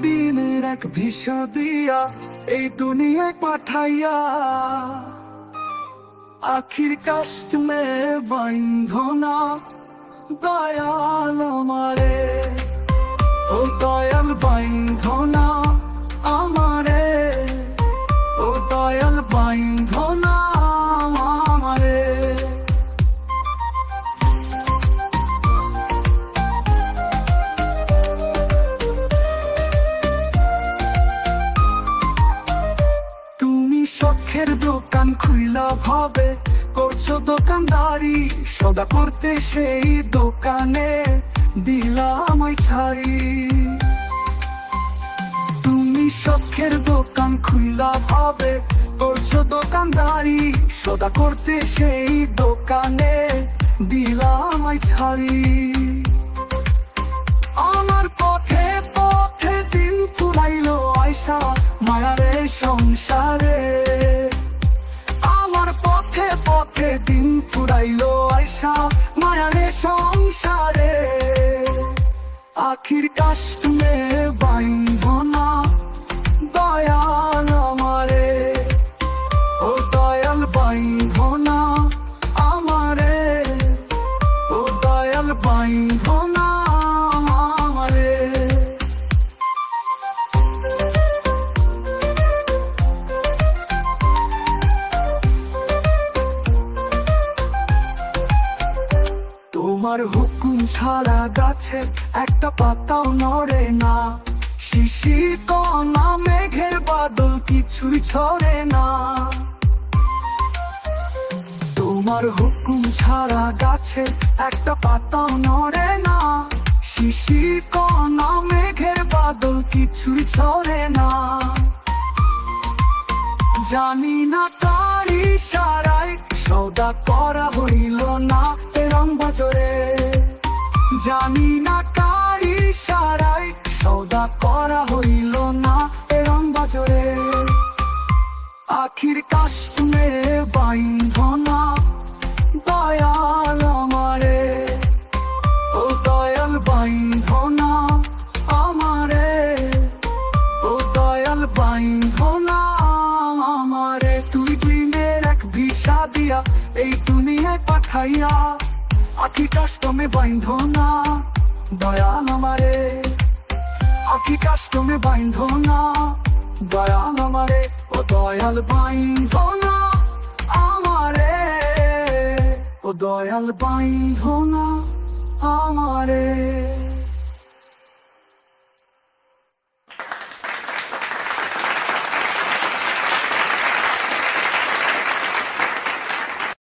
দিনের এক ভিসা দিয়া এই দুনিয়ায় পাঠাইয়া আখির কাষ্ট মে বাইন্ধনা দয়াল আমারে, ও দয়াল বাইন্ধনা আমারে, ও দয়াল বাইন্ধনা আমারে। তুমি শখের দোকান খুইলা ভাবে করছো দোকানদারি, সদা করতে সেই দোকানে দিলাম ওই ছাড়ি। তুমি শখের দোকান খুইলা ভাবে করছো দোকানদারি, সদা করতে সেই দোকানে দিলাম ওই ছাড়ি। আমার পথে পথে দিন ফুরাইলো আয়সা মায়ারে সংসারে, আমার পথে পথে দিন ফুরাইলো আয়সা মায়ারে সংসারে। আখির কাষ্ট মে বাইন্ধনা দয়াল আমারে, ও দয়াল বাইন্ধনা আমারে, ও দয়াল বাইন্ধনা আমারে। তোমার হুকুম ছাড়া গাছে একটা পাতাও নড়ে না, শিশির কণা মেঘের বাদল কিছুই ছড়ে না। তোমার হুকুম ছাড়া গাছে একটা পাতাও নড়ে না, শিশির কণা মেঘের বাদল কিছুই ছড়ে না। জানি না কার ইশারায় সওদা করা হইল না রং বজরে, জানি না কার ইশারায় সওদা করা হইল না রং বজরে। আখির কাষ্ট মে বাইন্ধনা দয়াল আমারে, ও দয়াল বাইন্ধনা আমারে, ও দয়াল বাইন্ধনা আমারে। তুই দিনের এক ভিসা দিয়া এই দুনিয়ায় পাঠাইয়া আখি কাষ্ট মে বাইন্ধনা দয়াল আমারে, আখি কাষ্ট মে বাইন্ধনা দয়াল আমারে, ও দয়াল বাইন্ধনা আমারে, ও দয়াল বাইন্ধনা আমারে।